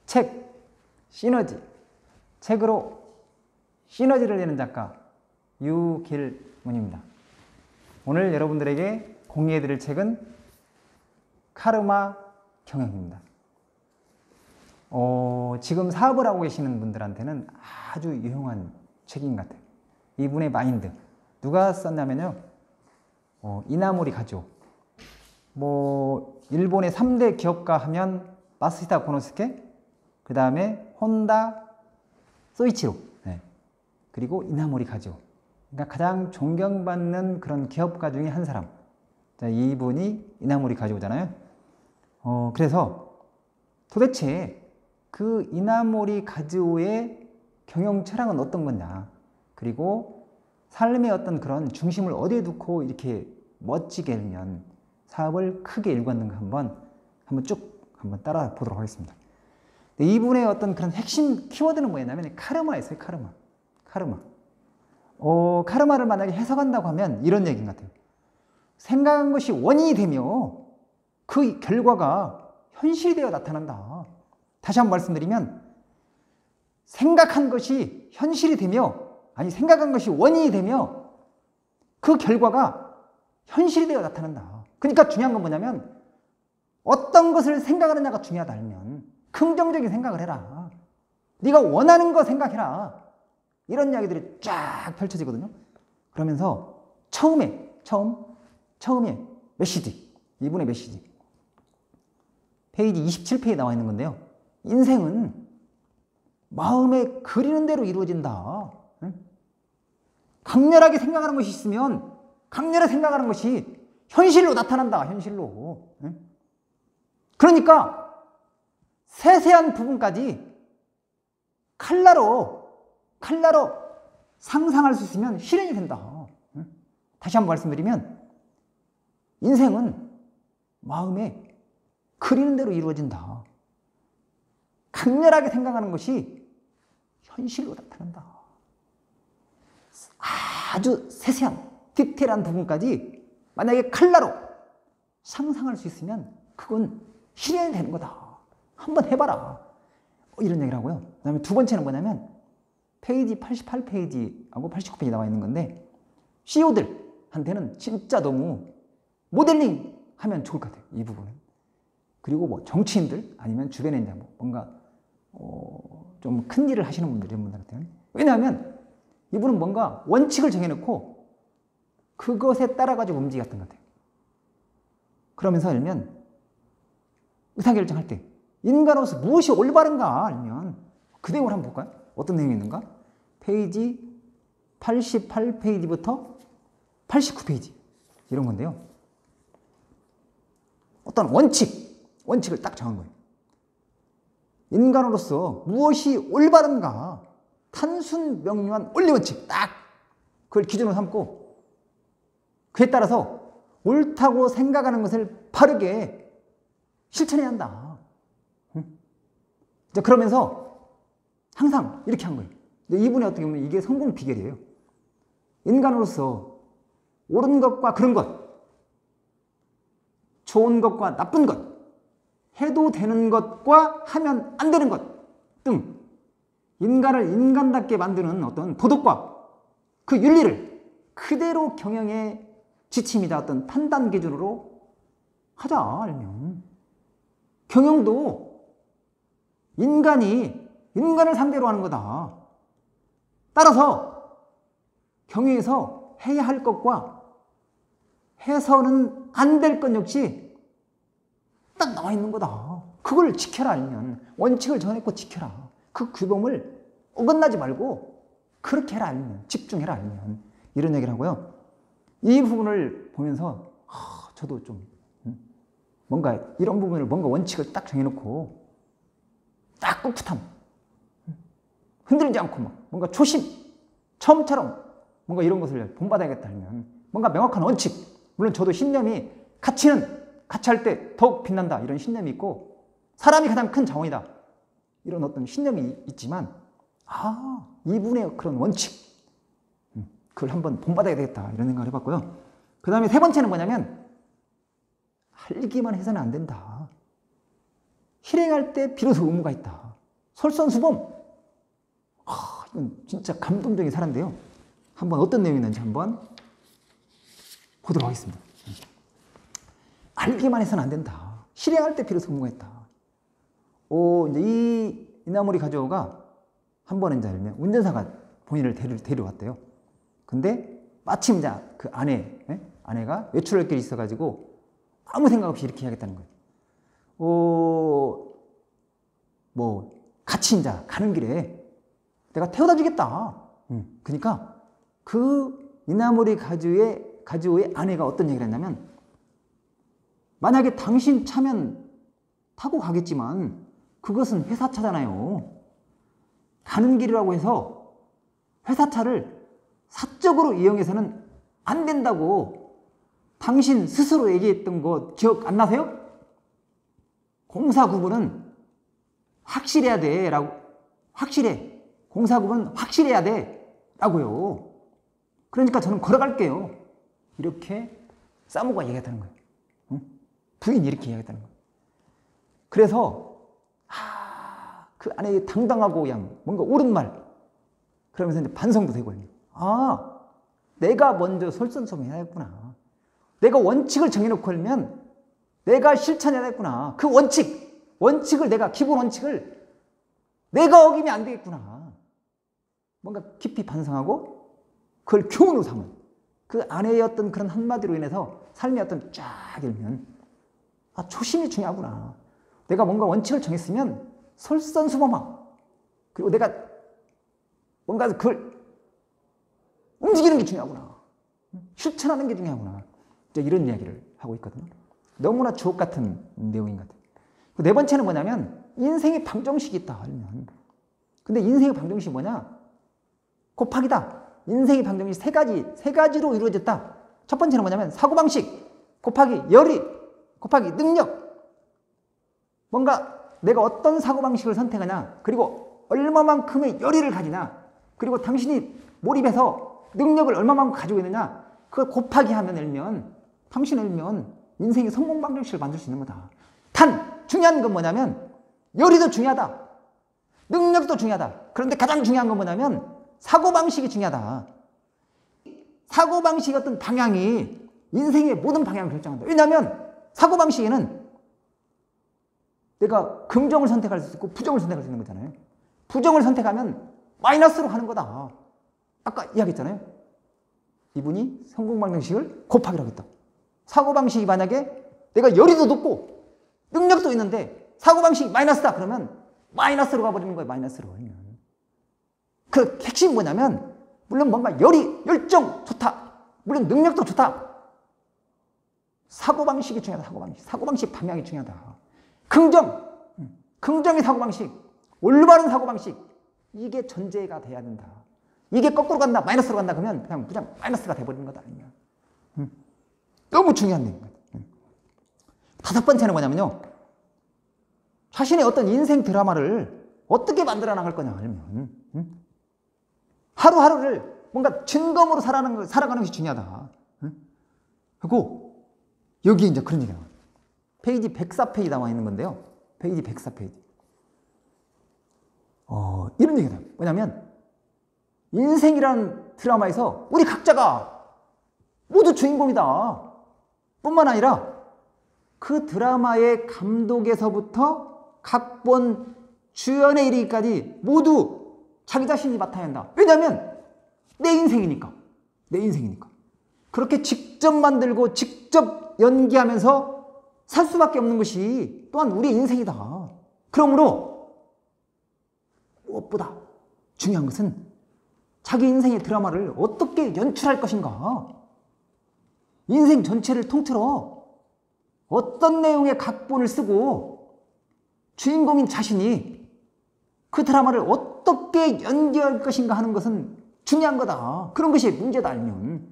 책, 시너지, 책으로 시너지를 내는 작가 유길문입니다. 오늘 여러분들에게 공유해드릴 책은 카르마 경영입니다. 지금 사업을 하고 계시는 분들한테는 아주 유용한 책인 것 같아요. 이분의 마인드. 누가 썼냐면요. 이나모리 가조. 일본의 3대 기업가 하면 마쓰히다 고노스케, 그 다음에 혼다, 소이치로, 그리고 이나모리 가조. 그러니까 가장 존경받는 그런 기업가 중에 한 사람. 자, 이분이 이나모리 가조잖아요. 그래서 도대체 그 이나모리 가조의 경영 철학은 어떤 거냐, 그리고 삶의 어떤 그런 중심을 어디에 두고 이렇게 멋지게 하면 사업을 크게 일구었는가 한번 쭉 따라 보도록 하겠습니다. 이분의 어떤 그런 핵심 키워드는 뭐냐면 카르마였어요. 카르마. 카르마를 만약에 해석한다고 하면 이런 얘기인 것 같아요. 생각한 것이 원인이 되며 그 결과가 현실이 되어 나타난다. 다시 한번 말씀드리면, 생각한 것이 현실이 되며, 생각한 것이 원인이 되며 그 결과가 현실이 되어 나타난다. 그러니까 중요한 건 뭐냐면, 어떤 것을 생각하느냐가 중요하다 하면 긍정적인 생각을 해라. 네가 원하는 거 생각해라. 이런 이야기들이 쫙 펼쳐지거든요. 그러면서 처음에 메시지, 이분의 메시지, 페이지 27페이지에 나와 있는 건데요. 인생은 마음에 그리는 대로 이루어진다. 강렬하게 생각하는 것이 있으면 강렬하게 생각하는 것이 현실로 나타난다. 현실로. 그러니까 세세한 부분까지 칼라로 상상할 수 있으면 실현이 된다. 다시 한번 말씀드리면, 인생은 마음에 그리는 대로 이루어진다. 강렬하게 생각하는 것이 현실로 나타난다. 아주 세세한 디테일한 부분까지 만약에 칼라로 상상할 수 있으면 그건 실현이 되는 거다. 한번 해봐라. 이런 얘기를 하고요. 그 다음에 두 번째는 뭐냐면 페이지 88페이지하고 89페이지 나와 있는 건데, CEO들한테는 진짜 너무 모델링 하면 좋을 것 같아요. 이 부분은. 그리고 정치인들 아니면 주변에 이제 뭔가 좀 큰 일을 하시는 분들, 이런 분들한테는. 왜냐하면 이분은 뭔가 원칙을 정해놓고 그것에 따라가지고 움직였던 것 같아요. 그러면서 예를 들면 의사결정할 때 인간으로서 무엇이 올바른가, 아니면 그 내용을 한번 볼까요? 어떤 내용이 있는가? 페이지 88페이지부터 89페이지 이런 건데요. 어떤 원칙을 딱 정한 거예요. 인간으로서 무엇이 올바른가, 단순 명료한 원리 원칙, 딱 그걸 기준으로 삼고 그에 따라서 옳다고 생각하는 것을 바르게 실천해야 한다. 그러면서 항상 이렇게 한 거예요. 이분이 어떻게 보면 이게 성공 비결이에요. 인간으로서 옳은 것과 그른 것, 좋은 것과 나쁜 것, 해도 되는 것과 하면 안 되는 것 등 인간을 인간답게 만드는 어떤 도덕과 그 윤리를 그대로 경영의 지침이다, 어떤 판단 기준으로 하자. 알면 경영도 인간을 상대로 하는 거다. 따라서 경영에서 해야 할 것과 해서는 안 될 것 역시 딱 나와 있는 거다. 그걸 지켜라. 알면 원칙을 정해놓고 지켜라. 그 규범을 어긋나지 말고 그렇게 해라. 알면 집중해라. 알면 이런 얘기를 하고요. 이 부분을 보면서 저도 좀 뭔가 이런 부분을 뭔가 원칙을 딱 정해놓고 딱 꿋꿋함, 흔들리지 않고 뭔가 초심, 처음처럼 뭔가 이런 것을 본받아야겠다 하면 뭔가 명확한 원칙, 물론 저도 신념이 가치는 가치할 때 더욱 빛난다, 이런 신념이 있고, 사람이 가장 큰 자원이다, 이런 어떤 신념이 있지만, 이분의 그런 원칙, 그걸 한번 본받아야 되겠다, 이런 생각을 해봤고요. 그 다음에 세 번째는 뭐냐면, 알기만 해서는 안 된다. 실행할 때 비로소 의무가 있다. 솔선수범. 이건 진짜 감동적인 사례인데요. 한번 어떤 내용이 있는지 한번 보도록 하겠습니다. 알기만 해서는 안 된다. 실행할 때 비로소 성공했다. 이제 이 이나모리 가족가 한 번은 이제 운전사가 본인을 데려왔대요. 근데 마침 이제 그 아내가 외출할 길이 있어가지고 아무 생각 없이 이렇게 하겠다는 거예요. 같이 이제 가는 길에 내가 태워다 주겠다. 그러니까 그 이나모리 가주의 아내가 어떤 얘기를 했냐면, 만약에 당신 차면 타고 가겠지만 그것은 회사 차잖아요. 가는 길이라고 해서 회사 차를 사적으로 이용해서는 안 된다고 당신 스스로 얘기했던 거 기억 안 나세요? 공사 구분은 확실해야 돼 라고. 확실해. 공사 구분은 확실해야 돼 라고요. 그러니까 저는 걸어갈게요. 이렇게 사모가 얘기했다는 거예요. 부인이 이렇게 얘기했다는 거예요. 그래서 그 아내의 당당하고 그냥 뭔가 옳은 말, 그러면서 이제 반성도 되고, 내가 먼저 솔선수범해야겠구나. 내가 원칙을 정해놓고 하면 내가 실천해야겠구나. 그 원칙을 내가, 기본 원칙을 내가 어기면 안 되겠구나. 뭔가 깊이 반성하고 그걸 교훈으로 삼은 그 아내의 어떤 그런 한마디로 인해서 삶의 어떤 쫙 일면, 초심이 중요하구나. 내가 뭔가 원칙을 정했으면 솔선수범하고, 그리고 내가 뭔가 그걸 움직이는 게 중요하구나. 실천하는 게 중요하구나. 이런 이야기를 하고 있거든요. 너무나 주옥 같은 내용인 것 같아요. 네 번째는 뭐냐면, 인생의 방정식이 있다. 근데 인생의 방정식이 뭐냐? 곱하기다. 인생의 방정식이 세 가지로 이루어졌다. 첫 번째는 뭐냐면, 사고방식 곱하기 열의 곱하기 능력. 뭔가 내가 어떤 사고방식을 선택하냐, 그리고 얼마만큼의 열의를 가지냐, 그리고 당신이 몰입해서 능력을 얼마만큼 가지고 있느냐, 그걸 곱하기 하면 당신은 인생의 성공 방정식을 만들 수 있는 거다. 단 중요한 건 뭐냐면, 열의도 중요하다, 능력도 중요하다. 그런데 가장 중요한 건 뭐냐면 사고방식이 중요하다. 사고방식의 어떤 방향이 인생의 모든 방향을 결정한다. 왜냐하면 사고방식에는 내가 긍정을 선택할 수 있고 부정을 선택할 수 있는 거잖아요. 부정을 선택하면 마이너스로 가는 거다. 아까 이야기했잖아요. 이분이 성공 방정식을 곱하기로 하겠다. 사고방식이 만약에 내가 열의도 높고 능력도 있는데 사고방식이 마이너스다 그러면 마이너스로 가버리는 거예요. 마이너스로. 그 핵심이 뭐냐면, 물론 뭔가 열정 좋다, 물론 능력도 좋다, 사고방식이 중요하다. 사고방식 방향이 중요하다. 긍정의 사고방식, 올바른 사고방식, 이게 전제가 돼야 된다. 이게 거꾸로 간다, 마이너스로 간다 그러면 그냥 마이너스가 돼버리는 거다. 너무 중요한 내용입니다. 다섯 번째는 뭐냐면요, 자신의 어떤 인생 드라마를 어떻게 만들어 나갈 거냐 하면, 하루하루를 뭔가 진검으로 살아가는 것이 중요하다. 그리고 여기 이제 그런 얘기가 나와요. 페이지 104페이지 나와 있는 건데요. 페이지 104페이지. 이런 얘기가 나와요. 뭐냐면, 인생이라는 드라마에서 우리 각자가 모두 주인공이다. 뿐만 아니라 그 드라마의 감독에서부터 각본, 주연에 이르기까지 모두 자기 자신이 맡아야 한다. 왜냐하면 내 인생이니까. 그렇게 직접 만들고 직접 연기하면서 살 수밖에 없는 것이 또한 우리의 인생이다. 그러므로 무엇보다 중요한 것은 자기 인생의 드라마를 어떻게 연출할 것인가. 인생 전체를 통틀어 어떤 내용의 각본을 쓰고 주인공인 자신이 그 드라마를 어떻게 연기할 것인가 하는 것은 중요한 거다. 그런 것이 문제다 알면.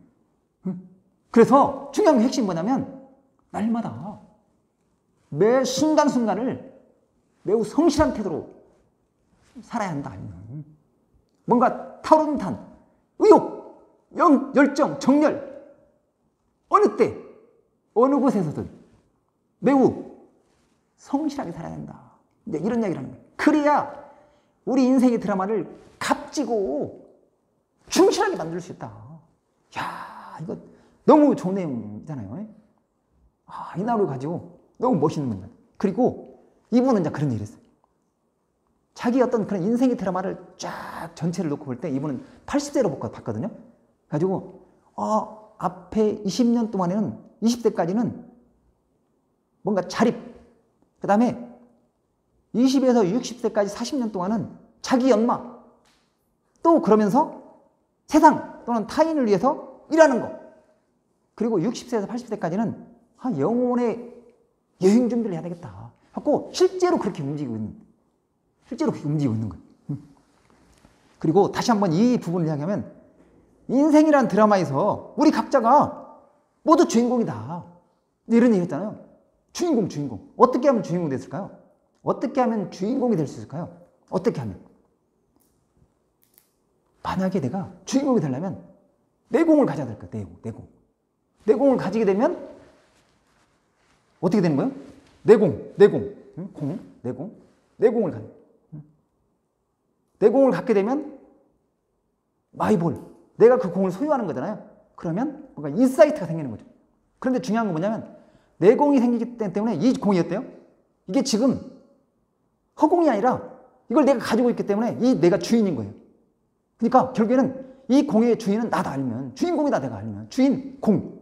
그래서 중요한 핵심이 뭐냐면, 날마다 매 순간순간을 매우 성실한 태도로 살아야 한다 알면. 뭔가 타오르는 의욕, 열정, 정열, 어느 때 어느 곳에서든 매우 성실하게 살아야 한다. 이제 이런 이야기를 하는 거예요. 그래야 우리 인생의 드라마를 값지고 충실하게 만들 수 있다. 야, 이거 너무 좋은 내용이잖아요. 이 나무를 가지고 너무 멋있는 분. 그리고 이분은 이제 그런 얘기를 했어요. 자기 어떤 그런 인생의 드라마를 쫙 전체를 놓고 볼 때 이분은 80세로 봤거든요. 가지고 앞에 20년 동안에는 20대까지는 뭔가 자립, 그 다음에 20에서 60세까지 40년 동안은 자기 연마, 또 그러면서 세상 또는 타인을 위해서 일하는 거, 그리고 60세에서 80세까지는 영혼의 여행 준비를 해야 되겠다 하고 실제로 그렇게 움직이고 있는 거예요. 그리고 다시 한번 이 부분을 이야기하면 인생이란 드라마에서 우리 각자가 모두 주인공이다. 이런 얘기 했잖아요. 주인공. 어떻게 하면 주인공이 됐을까요? 어떻게 하면 주인공이 될 수 있을까요? 어떻게 하면? 만약에 내가 주인공이 되려면 내공을 가져야 될 거야. 내공을 가지게 되면 어떻게 되는 거예요? 내공을 가져. 내공을 갖게 되면 마이볼, 내가 그 공을 소유하는 거잖아요. 그러면 뭔가 인사이트가 생기는 거죠. 그런데 중요한 건 뭐냐면 내공이 생기기 때문에 이 공이 어때요? 이게 지금 허공이 아니라 이걸 내가 가지고 있기 때문에 이 내가 주인인 거예요. 그러니까 결국에는 이 공의 주인은 나다 알면, 주인공이다 내가 알면, 주인공.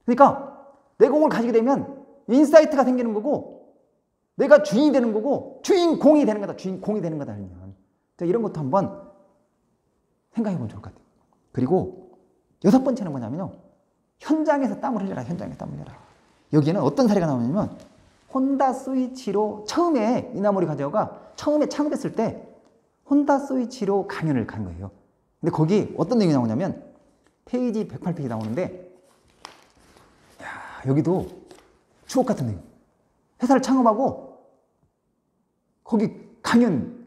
그러니까 내공을 가지게 되면 인사이트가 생기는 거고 내가 주인이 되는 거고 주인공이 되는 거다. 주인공이 되는 거다 알면. 이런 것도 한번 생각해 보면 좋을 것 같아요. 그리고 6번째는 뭐냐면요. 현장에서 땀을 흘려라. 여기에는 어떤 사례가 나오냐면 혼다 스위치로 처음에 이나모리 가제오가 처음에 창업했을 때 혼다 스위치로 강연을 간 거예요. 근데 거기 어떤 내용이 나오냐면 페이지 108페이지 나오는데 여기도 주옥 같은 내용. 회사를 창업하고 거기 강연을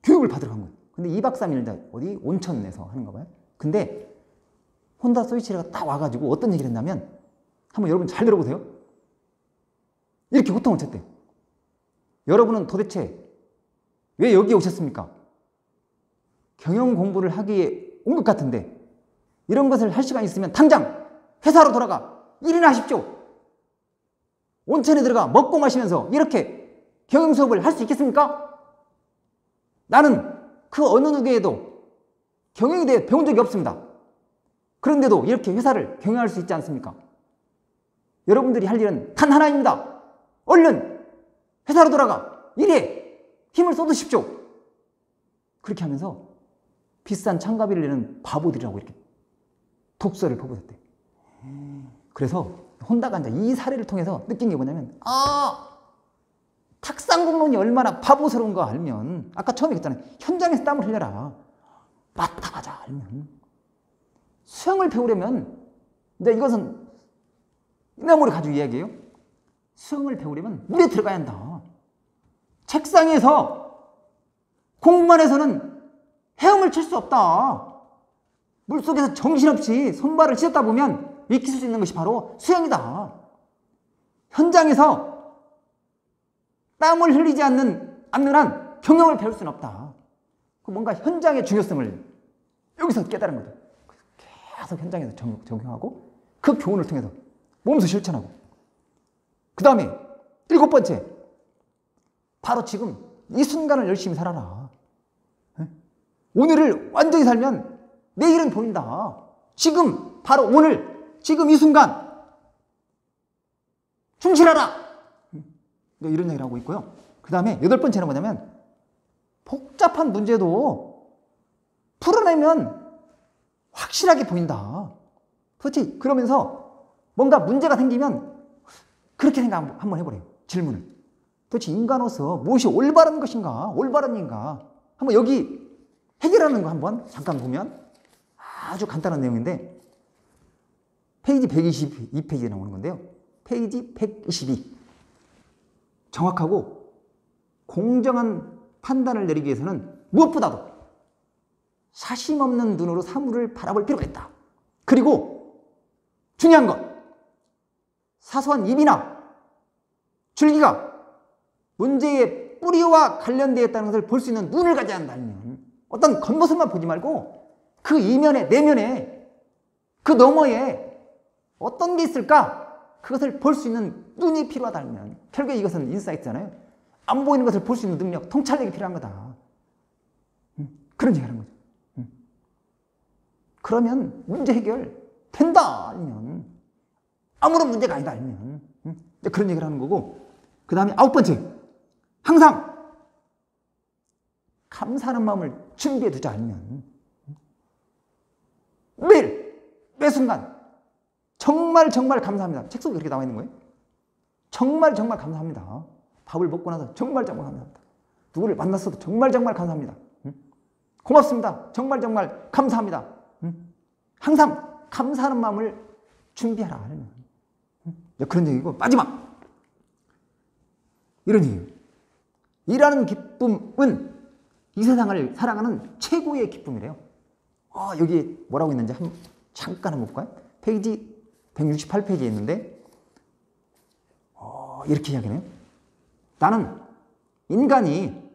교육을 받으러 간 거예요. 근데 2박 3일 어디 온천에서 하는가 봐요. 근데 혼다 스위치가 딱 와가지고 어떤 얘기를 했냐면 한번 여러분 잘 들어보세요. 이렇게 호통을 쳤대요. 여러분은 도대체 왜 여기에 오셨습니까? 경영 공부를 하기에 온 것 같은데 이런 것을 할 시간이 있으면 당장 회사로 돌아가 일이나 하십시오. 온천에 들어가 먹고 마시면서 이렇게 경영 수업을 할 수 있겠습니까? 나는 그 어느 누구에도 경영에 대해 배운 적이 없습니다. 그런데도 이렇게 회사를 경영할 수 있지 않습니까? 여러분들이 할 일은 단 하나입니다. 얼른 회사로 돌아가 일에 힘을 쏟으십시오. 그렇게 하면서 비싼 참가비를 내는 바보들이라고 이렇게 독서를 퍼붓었대. 그래서 혼다가 이제 이 사례를 통해서 느낀 게 뭐냐면 탁상공론이 얼마나 바보스러운 거 알면 아까 처음에 얘기했잖아요. 현장에서 땀을 흘려라. 맡아가자 알면 수영을 배우려면 근데 이것은 이나무를 가지고 이야기해요. 수영을 배우려면 물에 들어가야 한다. 책상에서 공부만 해서는 헤엄을 칠 수 없다. 물속에서 정신없이 손발을 씻었다 보면 익힐 수 있는 것이 바로 수영이다. 현장에서 땀을 흘리지 않는 한 경영을 배울 수는 없다. 뭔가 현장의 중요성을 여기서 깨달은 거죠. 계속 현장에서 적용하고 그 교훈을 통해서 몸소 실천하고 그 다음에 7번째 바로 지금 이 순간을 열심히 살아라. 오늘을 완전히 살면 내일은 보인다. 지금 바로 오늘 지금 이 순간 충실하라. 이런 얘기를 하고 있고요. 그 다음에 8번째는 뭐냐면 복잡한 문제도 풀어내면 확실하게 보인다. 그렇지? 그러면서 뭔가 문제가 생기면 그렇게 생각 한번 해보래요. 질문을. 도대체 인간으로서 무엇이 올바른 것인가? 올바른 인가? 한번 여기 해결하는 거 한번 잠깐 보면 아주 간단한 내용인데 페이지 122페이지에 나오는 건데요. 페이지 122. 정확하고 공정한 판단을 내리기 위해서는 무엇보다도 사심 없는 눈으로 사물을 바라볼 필요가 있다. 그리고 중요한 것, 사소한 입이나 줄기가 문제의 뿌리와 관련되어 있다는 것을 볼 수 있는 눈을 가져야 한다면, 어떤 겉모습만 보지 말고 그 이면에, 내면에, 그 너머에 어떤 게 있을까? 그것을 볼 수 있는 눈이 필요하다면, 결국에 이것은 인사이트잖아요. 안 보이는 것을 볼 수 있는 능력, 통찰력이 필요한 거다. 그런 얘기를 하는 거죠. 그러면 문제 해결 된다 아니면, 아무런 문제가 아니다 아니면, 그런 얘기를 하는 거고, 그 다음에 9번째, 항상 감사하는 마음을 준비해 두지 않으면 매일, 매 순간 정말 감사합니다. 책 속에 그렇게 나와 있는 거예요. 정말 감사합니다. 밥을 먹고 나서 정말 감사합니다. 누구를 만났어도 정말 감사합니다. 고맙습니다. 정말 감사합니다. 항상 감사하는 마음을 준비하라. 그런 얘기고, 마지막 이런 얘기예요. 일하는 기쁨은 이 세상을 살아가는 최고의 기쁨이래요. 여기 뭐라고 있는지 잠깐 한번 볼까요? 페이지 168페이지에 있는데 이렇게 이야기해요. 나는 인간이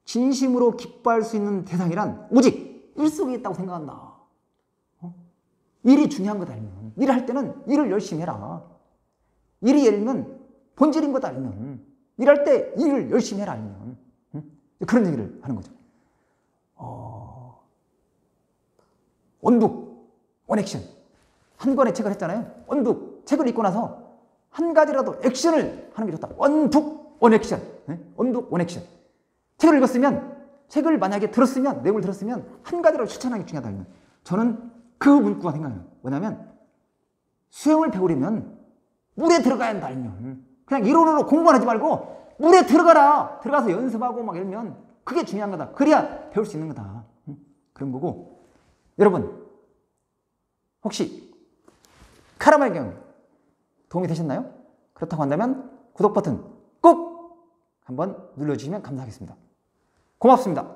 진심으로 기뻐할 수 있는 대상이란 오직 일 속에 있다고 생각한다. 일이 중요한 것 알면, 일할 때는 일을 열심히 해라. 일이 예를 들면 본질인 것 알면, 일할 때 일을 열심히 해라 알면, 그런 얘기를 하는 거죠. 원북, 원액션. 한 권의 책을 했잖아요. 원북, 책을 읽고 나서 한 가지라도 액션을 하는 게 좋다. 원북, 원액션. 원북, 원액션. 책을 읽었으면, 책을 만약에 들었으면, 내용을 들었으면 한 가지라도 추천하는 게 중요하다. 저는 그 문구가 생각나요. 뭐냐면, 수영을 배우려면 물에 들어가야 한다 알면, 그냥 이론으로 공부만 하지 말고 물에 들어가라. 들어가서 연습하고 막 이러면 그게 중요한 거다. 그래야 배울 수 있는 거다. 그런 거고, 여러분 혹시 카라멜 경 도움이 되셨나요? 그렇다고 한다면 구독 버튼 꼭 한번 눌러주시면 감사하겠습니다. 고맙습니다.